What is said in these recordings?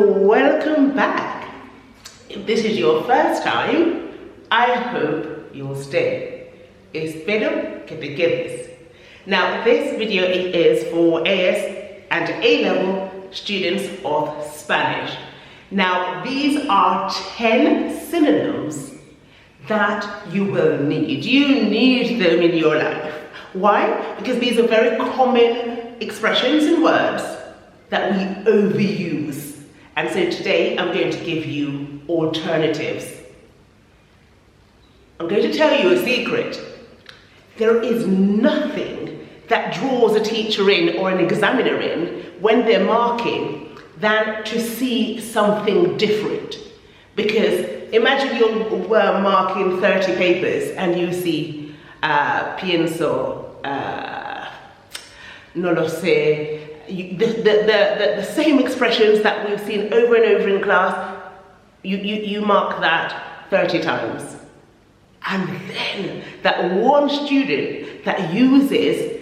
welcome back. If this is your first time, I hope you'll stay. Espero que te quedes. Now, this video is for AS and A-level students of Spanish. Now, these are 10 synonyms that you will need. You need them in your life. Why? Because these are very common expressions and words that we overuse. And so today I'm going to give you alternatives. I'm going to tell you a secret. There is nothing that draws a teacher in or an examiner in when they're marking than to see something different. Because imagine you're marking 30 papers and you see pienso, no lo sé, the same expressions that we've seen over and over in class, you mark that 30 times. And then that one student that uses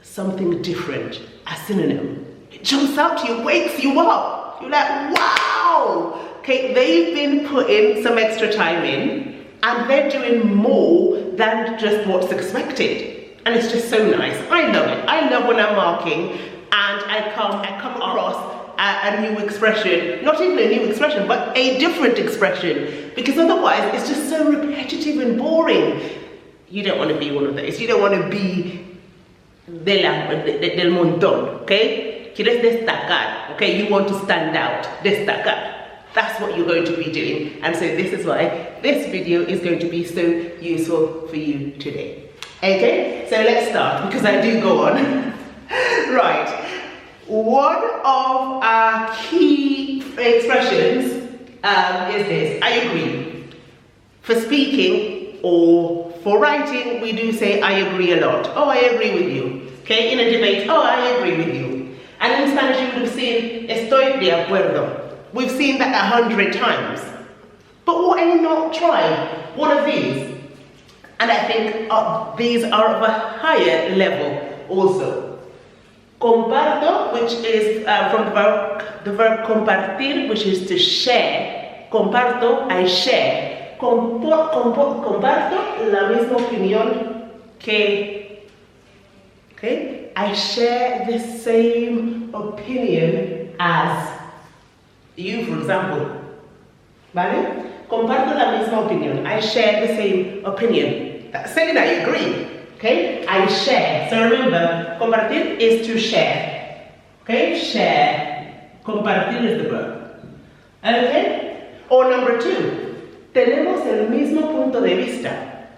something different, a synonym, it jumps out to you, wakes you up. You're like, wow! Okay, they've been putting some extra time in and they're doing more than just what's expected. And it's just so nice. I love it. I love when I'm marking and I come across a new expression, not even a new expression, but a different expression, because otherwise it's just so repetitive and boring. You don't want to be one of those. You don't want to be del montón, okay? Quieres destacar, okay? You want to stand out, destacar. That's what you're going to be doing. And so this is why this video is going to be so useful for you today. Okay, so let's start, because I do go on. Right. One of our key expressions is this: I agree. For speaking or for writing, we do say I agree a lot. Oh, I agree with you. Okay, in a debate, oh, I agree with you. And in Spanish, you would have seen estoy de acuerdo. We've seen that 100 times. But why not try one of these? And I think these are of a higher level also. Comparto, which is from the verb compartir, which is to share. Comparto, I share. Comparto la misma opinión que. Okay? I share the same opinion as you, for example. ¿Vale? Comparto la misma opinión. I share the same opinion. That's saying I agree. Okay, I share. So remember, compartir is to share. Okay, share. Compartir is the verb. Okay? Or number 2, tenemos el mismo punto de vista.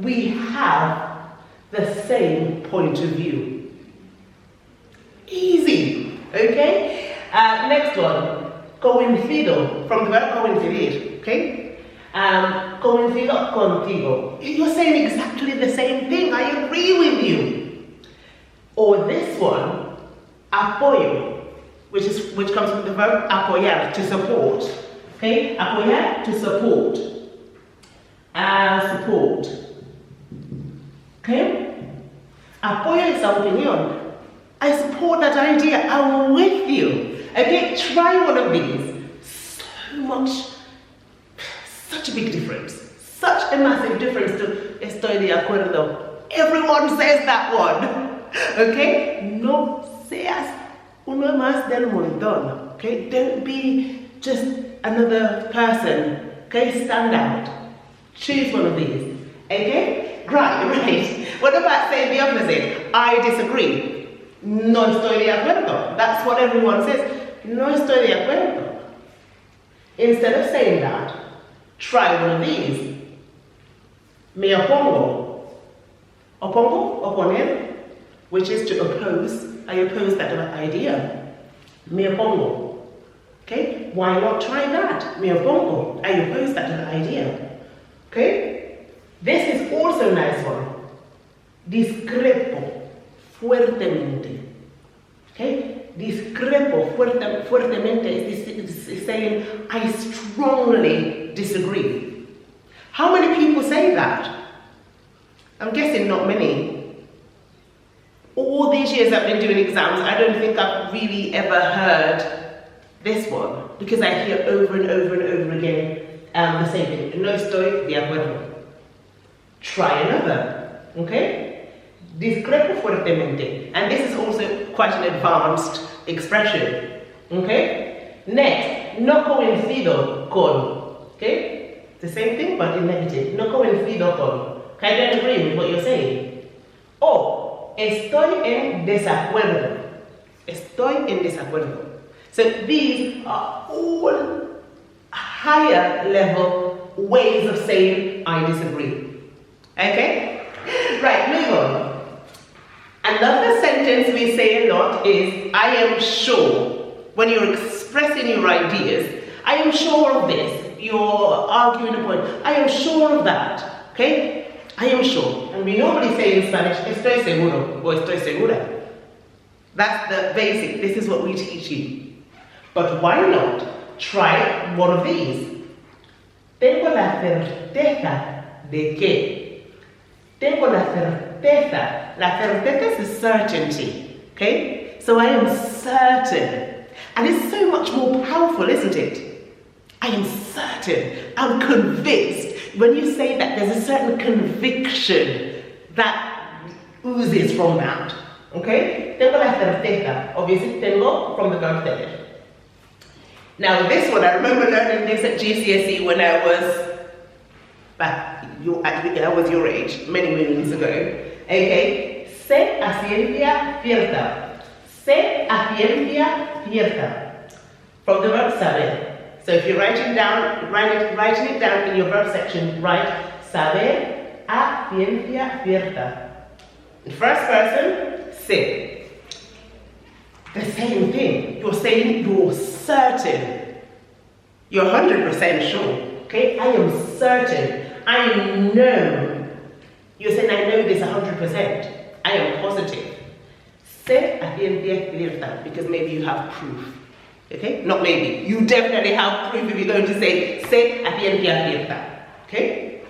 We have the same point of view. Easy. Okay? Next one, coincido, from the verb coincidir. Okay? Coincido contigo. You're saying exactly the same thing. I agree with you. Or this one, apoyo, which comes from the verb apoyar, to support. Okay, apoyar, to support. Support. Okay, apoyo esa opinión. I support that idea. I'm with you. Okay, try one of these. So much. Such a big difference, such a massive difference to estoy de acuerdo. Everyone says that one, okay? No seas uno más del montón, okay? Don't be just another person, okay? Stand out. Choose one of these, okay? Right. What about saying the opposite? I disagree. No estoy de acuerdo. That's what everyone says. No estoy de acuerdo. Instead of saying that, try one of these. Me opongo. Opongo, oponer, which is to oppose. I oppose that idea. Me opongo. Okay? Why not try that? Me opongo. I oppose that idea. Okay? This is also a nice one. Discrepo fuertemente. Okay? Discrepo fuertemente is saying I strongly disagree. How many people say that? I'm guessing not many. All these years I've been doing exams, I don't think I've really ever heard This one, because I hear over and over and over again the same thing. No estoy de acuerdo. Try another, okay? Discrepo fuertemente. And this is also quite an advanced expression, okay? Next, no coincido con, okay? The same thing but in negative. No coincido con. I don't agree with what you're saying. O, estoy en desacuerdo. Estoy en desacuerdo. So these are all higher level ways of saying I disagree. Okay? Right, move on. Another sentence we say a lot is I am sure. When you're expressing your ideas, I am sure of this. You're arguing a point. I am sure of that. Okay? I am sure. And we normally say in Spanish, estoy seguro or estoy segura. That's the basic. This is what we teach you. But why not try one of these? Tengo la certeza de que. Tengo la certeza. La certeza is certainty. Okay? So I am certain. And it's so much more powerful, isn't it? I am certain. I'm convinced. When you say that, there's a certain conviction that oozes from that. Okay? Tengo la certeza. Obviously, tengo from the verb tener. Now this one, I remember learning this at GCSE when I was I was your age, many moons ago. Okay? Sé a ciencia cierta. Sé a ciencia cierta. From the verb saber. So if you're writing it down in your verb section, write saber a ciencia cierta. First person, sé. The same thing. You're saying you're certain. You're 100% sure. Okay? I am certain. I know. You're saying I know this 100%. I am positive. Sé a ciencia cierta, because maybe you have proof. Okay? Not maybe. You definitely have proof if you're going to say sé a ciencia cierta. Okay?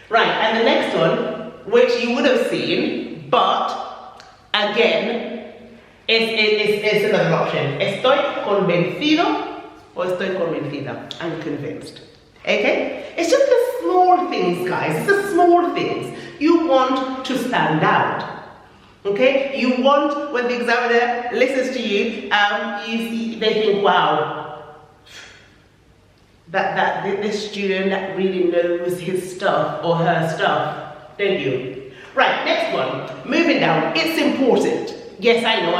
Right, and the next one, which you would have seen, but again, it's another option. Estoy convencido or estoy convencida. I'm convinced. Okay? It's just the small things, guys. It's the small things. You want to stand out. Okay? You want, when the examiner listens to you, they think, wow, this student that really knows his stuff or her stuff, don't you? Right, next one. Moving down. It's important. Yes, I know.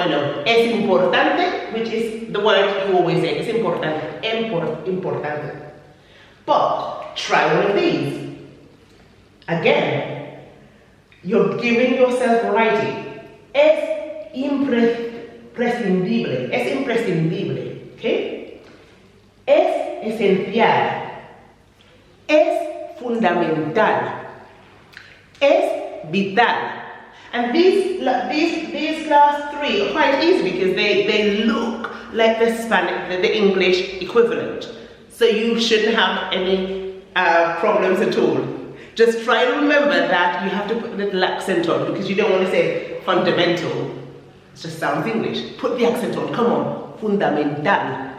Es importante, which is the word you always say. Es importante. Importante. But try one of these. Again, you're giving yourself variety. Es imprescindible. Es imprescindible. Okay? Es esencial. Es fundamental. Es vital. And these last three are quite easy because they look like the English equivalent. So you shouldn't have any problems at all. Just try to remember that you have to put a little accent on because you don't want to say fundamental. It just sounds English. Put the accent on. Come on. Fundamental.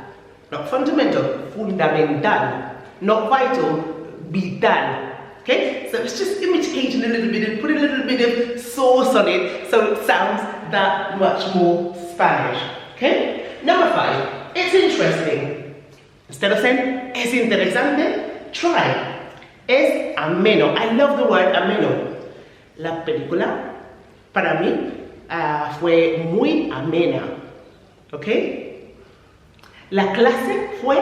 Not fundamental. Fundamental. Not vital. Vital. Okay? So it's just imitating a little bit and putting a little bit of sauce on it so it sounds that much more Spanish. Okay? Number 5. It's interesting. Instead of saying es interesante, try. Es ameno. I love the word ameno. La película, para mí, fue muy amena. ¿Ok? La clase fue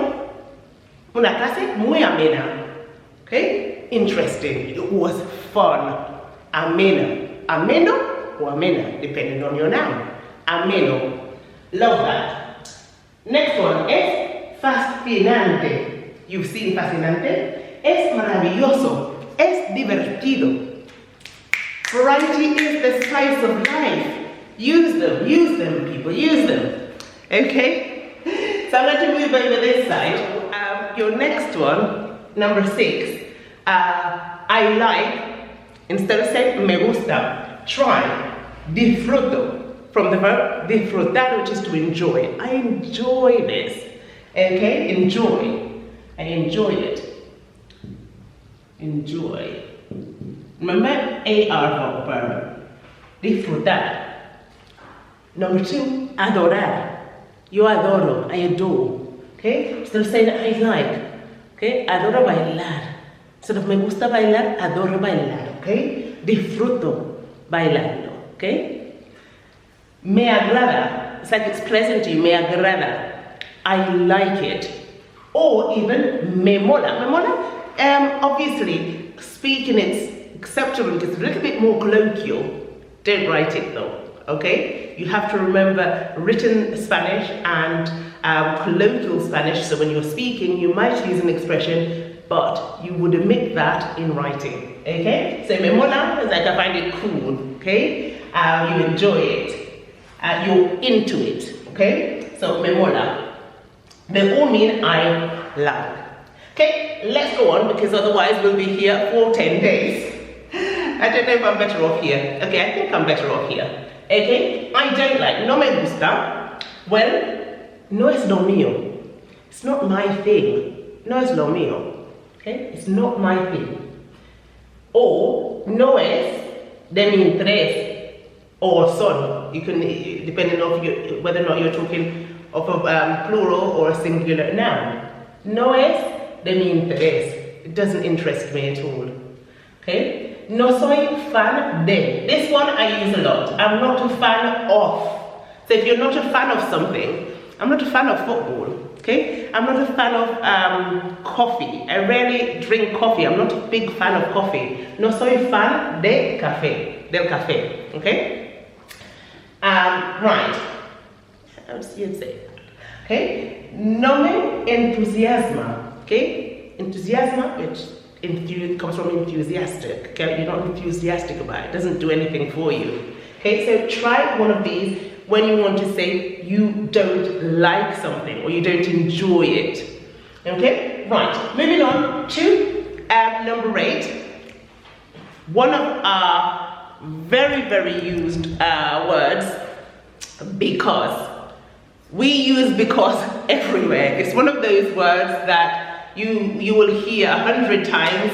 una clase muy amena. ¿Ok? Interesting. It was fun. Amena. Ameno or amena, depending on your noun. Ameno. Love that. Next one. Es fascinante. You've seen fascinante? Es maravilloso. Es divertido. Variety is the spice of life. Use them, people, use them. Okay? So I'm going to move over this side. Your next one, number 6. I like, instead of saying me gusta, try. Disfruto. From the verb disfrutar, which is to enjoy. I enjoy this. Okay, enjoy. I enjoy it. Enjoy. Remember, AR verb. Disfrutar. Number 2, adorar. Yo adoro, I adore. Okay, instead of saying I like. Okay, adoro bailar. Instead of me gusta bailar, adoro bailar. Okay, disfruto bailando. Okay, me agrada. It's like it's pleasant to you. Me agrada. I like it. Or even me mola. Me mola. Obviously, speaking it's acceptable because it's a little bit more colloquial. Don't write it though. Okay, you have to remember written Spanish and colloquial Spanish. So when you're speaking, you might use an expression, but you would omit that in writing. Okay, so me mola is like I find it cool. Okay, you enjoy it, you're into it. Okay, so me mola. They all mean I like. Okay, let's go on because otherwise we'll be here for 10 days. I don't know if I'm better off here. Okay, I think I'm better off here. Okay, I don't like. No me gusta. Well, no es lo mío. It's not my thing. No es lo mío. Okay, it's not my thing. Or no es de mi interés. Or son. You can, depending on whether or not you're talking of a plural or a singular noun. No es de mi interés. It doesn't interest me at all. Okay? No soy fan de. This one I use a lot. I'm not a fan of. So if you're not a fan of something, I'm not a fan of football. Okay? I'm not a fan of coffee. I rarely drink coffee. I'm not a big fan of coffee. No soy fan de café. Del café. Okay? Right. How do you say that? Okay? No me entusiasma. Okay? Entusiasma, which comes from enthusiastic. Okay? You're not enthusiastic about it. It doesn't do anything for you. Okay? So try one of these when you want to say you don't like something or you don't enjoy it. Okay? Right. Moving on to number 8. One of our very, very used words, because. We use because everywhere. It's one of those words that you will hear 100 times,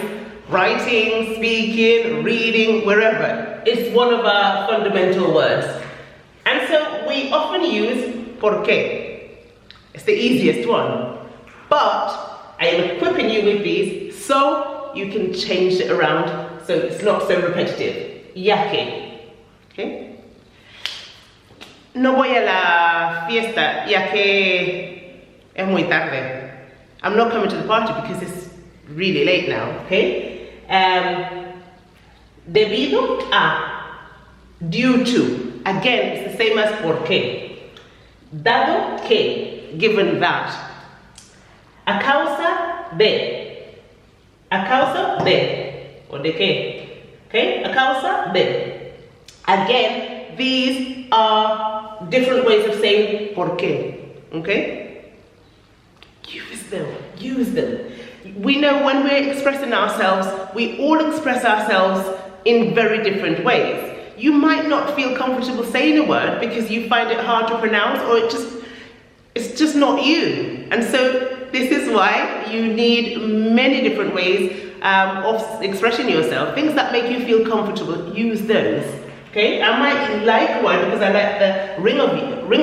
writing, speaking, reading, wherever. It's one of our fundamental words. And so we often use por qué. It's the easiest one. But I am equipping you with these so you can change it around so it's not so repetitive. Ya que. Okay? No voy a la fiesta ya que es muy tarde. I'm not coming to the party because it's really late now, okay? Debido a, due to. Again, it's the same as por qué. Dado que, given that. A causa de. A causa de. Or de qué. Okay? A causa de. Again, these are different ways of saying por qué. Okay? Use them. We know when we're expressing ourselves, we all express ourselves in very different ways. You might not feel comfortable saying a word because you find it hard to pronounce, or it's just not you. And so this is why you need many different ways of expressing yourself. Things that make you feel comfortable, use those. Okay? I might like a word because I like the ring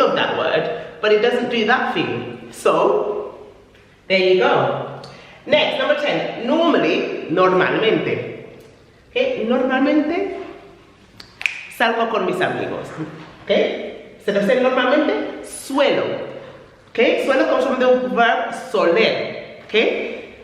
of that word, but it doesn't do that for you. So, there you go. Next, number 10. Normally, normalmente. Okay? Normalmente, salgo con mis amigos. Okay? Instead of saying normalmente, suelo. Okay? Suelo comes from the verb soler. Okay?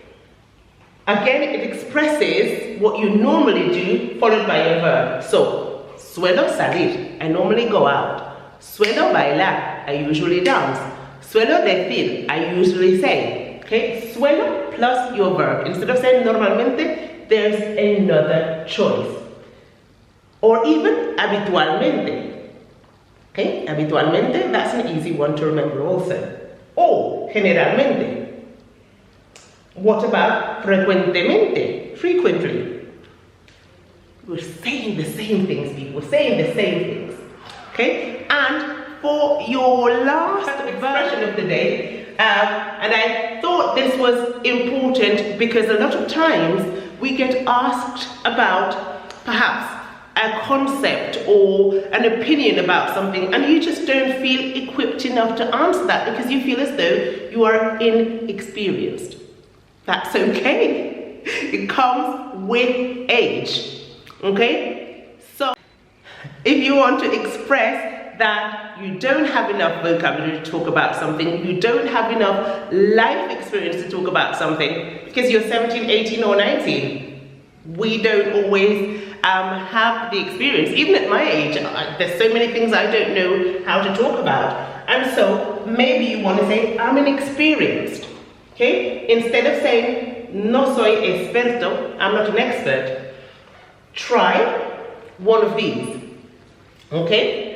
Again, it expresses what you normally do followed by a verb. So, suelo salir. I normally go out. Suelo bailar. I usually dance. Suelo decir. I usually say. Okay? Suelo plus your verb. Instead of saying normalmente, there's another choice. Or even habitualmente. Okay? Habitualmente, that's an easy one to remember also. Or generalmente. What about frecuentemente? Frequently. We're saying the same things, people. We're saying the same things. Okay? And for your last expression of the day, And I thought this was important because a lot of times we get asked about perhaps a concept or an opinion about something, and you just don't feel equipped enough to answer that because you feel as though you are inexperienced. That's okay. It comes with age. Okay? So if you want to express that you don't have enough vocabulary to talk about something, you don't have enough life experience to talk about something, because you're 17, 18 or 19, we don't always have the experience. Even at my age, there's so many things I don't know how to talk about. And so maybe you want to say, I'm inexperienced. Okay? Instead of saying, no soy experto, I'm not an expert, try one of these. Okay?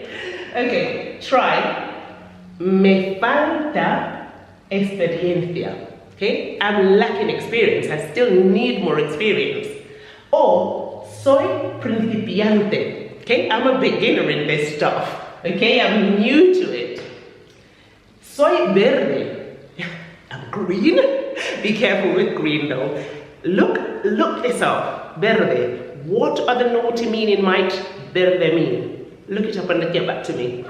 Okay, try, me falta experiencia. Okay? I'm lacking experience. I still need more experience. Or, soy principiante. Okay? I'm a beginner in this stuff. Okay? I'm new to it. Soy verde. I'm green. Be careful with green though. Look this up. Verde. What are the naughty meaning might verde mean? Look it up and get back to me.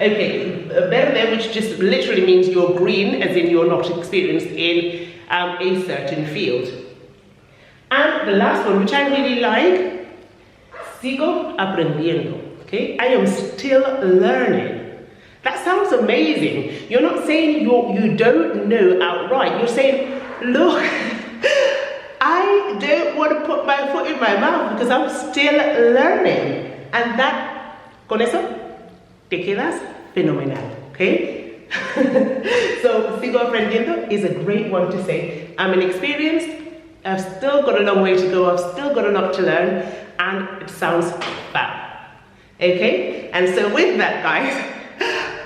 Okay, verde, which just literally means you're green, as in you're not experienced in a certain field. And the last one, which I really like, sigo aprendiendo. Okay, I am still learning. That sounds amazing. You're not saying you don't know outright. You're saying, look, I don't want to put my foot in my mouth because I'm still learning. And that, con eso, te quedas fenomenal, okay? So, sigo aprendiendo is a great one to say. I'm inexperienced, I've still got a long way to go, I've still got a lot to learn, and it sounds fab, okay? And so with that, guys,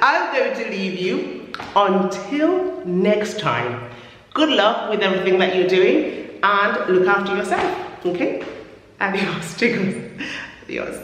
I'm going to leave you until next time. Good luck with everything that you're doing, and look after yourself, okay? Adios, chicos. Adios.